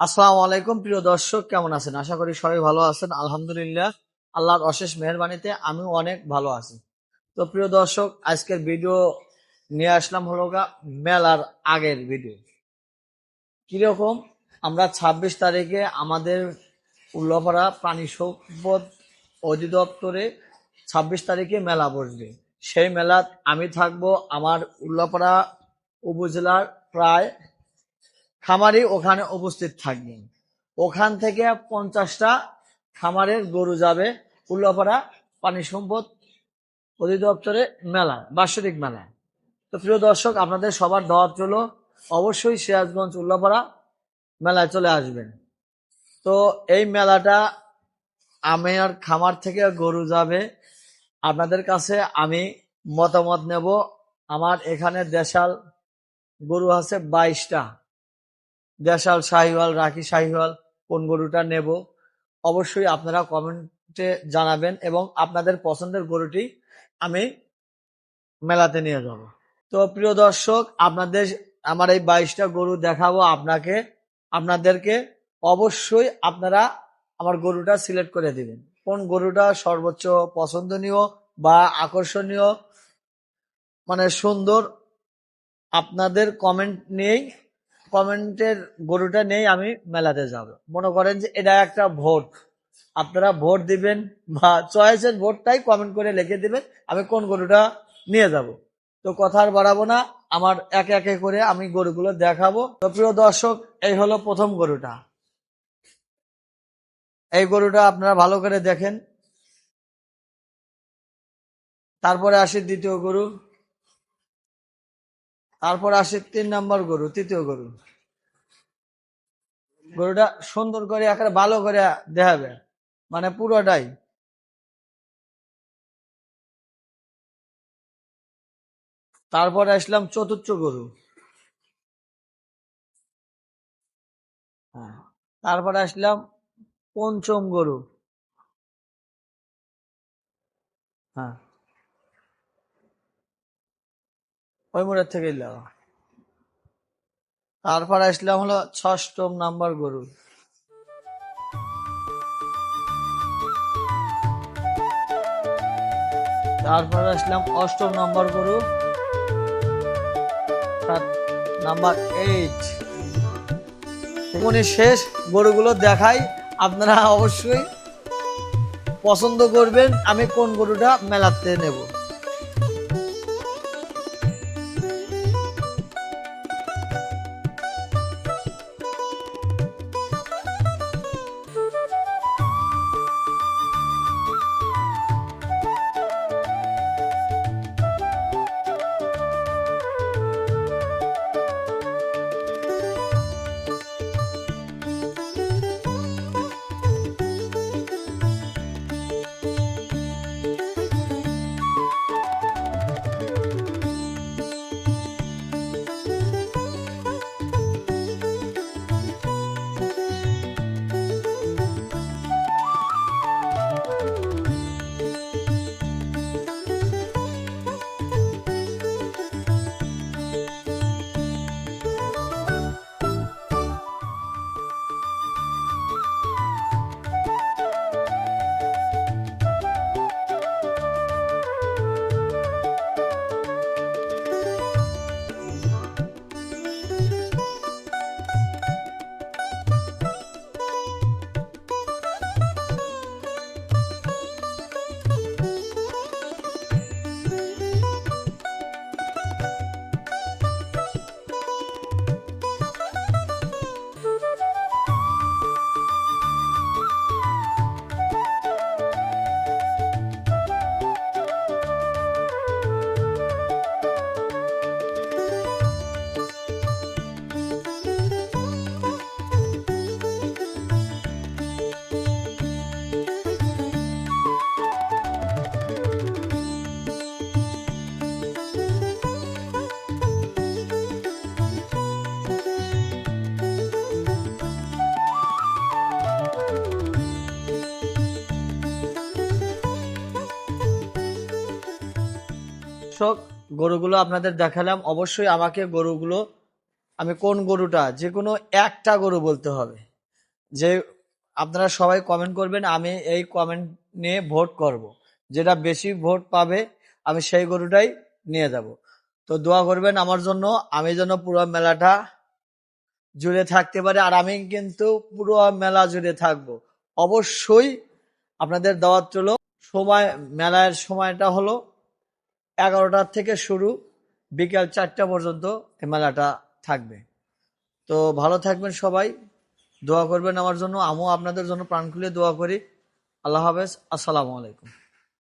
আসসালামু আলাইকুম প্রিয় দর্শক, কেমন আছেন? আশা করি সবাই ভালো আছেন। আলহামদুলিল্লাহ, আল্লাহর অশেষ মেহেরবানিতে আমিও অনেক ভালো আছি। তো প্রিয় দর্শক, আজকের ভিডিও নিয়ে আসলাম হলো মেলার আগের ভিডিও। কিরকম আমরা ২৬ তারিখে আমাদের উল্লাপাড়া প্রাণী সম্পদ অধিদপ্তরে ২৬ তারিখে মেলা বসবে। সেই মেলাত আমি থাকবো আমার উল্লাপাড়া উপজেলার প্রায় খামারি ওখানে উপস্থিত থাকবেন। ওখান থেকে 50টা খামারের গরু যাবে উল্লাপাড়া পানি সম্পদ অধিদপ্তরে মেলা, বাৎসরিক মেলা। তো প্রিয় দর্শক, আপনাদের সবার দাওয়াত রইল, অবশ্যই সিরাজগঞ্জ উল্লাপাড়া মেলায় চলে আসবেন। তো এই মেলাটা আমার খামার থেকে গরু যাবে, আপনাদের কাছে আমি মতামত নেব। আমার এখানে দেশাল গরু আছে 22টা, দেশাল, শাহিওয়াল, রাখি শাহিওয়াল, কোন গরুটা নেব অবশ্যই আপনারা কমেন্টে জানাবেন এবং আপনাদের পছন্দের গরুটি আমি মেলাতে নিয়ে যাব। তো প্রিয় দর্শক, আপনাদের আমার এই 22টা গরু দেখাবো আপনাদেরকে। অবশ্যই আপনারা আমার গরুটা সিলেক্ট করে দিবেন, কোন গরুটা সর্বোচ্চ পছন্দনীয় বা আকর্ষণীয়, মানে সুন্দর। আপনাদের কমেন্টের গরুটা নেই আমি মেলাতে যাব। মনে করেন যে এটা একটা ভোট, আপনারা ভোট দিবেন বা চয়েসের ভোটটাই কমেন্ট করে লিখে দিবেন আমি কোন গরুটা নিয়ে যাব। তো কথা আর বাড়াবো না, আমার একে একে করে আমি গরুগুলো দেখাবো। তো প্রিয় দর্শক, এই হলো প্রথম গরুটা। এই গরুটা আপনারা ভালো করে দেখেন। তারপরে আসি দ্বিতীয় গরু, তারপরে আসি 3 নম্বর গরু, তৃতীয় গরু। গরুটা সুন্দর করে একেবারে ভালো করে দেখাবে, মানে পুরোটাই। তারপরে আসলাম চতুর্থ গরু। হ্যাঁ, তারপরে আসলাম পঞ্চম গরু। হ্যাঁ, ওই মোড়ের থেকে এলাম। তারপর আসলাম হলো 6ম নাম্বার গরু। তারপর আসলাম 8ম নাম্বার গরু, নাম্বার 8। শেষ গরুগুলো দেখাই, আপনারা অবশ্যই পছন্দ করবেন আমি কোন গরুটা মেলাতে নেব। দর্শক, গরুগুলো আপনাদের দেখালাম। অবশ্যই আমাকে গরুগুলো, আমি কোন গরুটা, যে কোনো একটা গরু বলতে হবে। যে আপনারা সবাই কমেন্ট করবেন, আমি এই কমেন্ট নিয়ে ভোট করব। যেটা বেশি ভোট পাবে আমি সেই গরুটাই নিয়ে যাব। তো দোয়া করবেন আমার জন্য, আমি যেন পুরো মেলাটা জুড়ে থাকতে পারি। আর আমি কিন্তু পুরো মেলা জুড়ে থাকবো অবশ্যই। আপনাদের দাওয়াত রইল। সময়, মেলার সময়টা হলো 11টার থেকে শুরু, বিকাল 4টা পর্যন্ত এই মেলাটা থাকবে। তো ভালো থাকবেন সবাই, দোয়া করবেন আমার জন্য, আমিও আপনাদের জন্য প্রাণ খুলে দোয়া করি। আল্লাহ হাফেজ, আসসালামু আলাইকুম।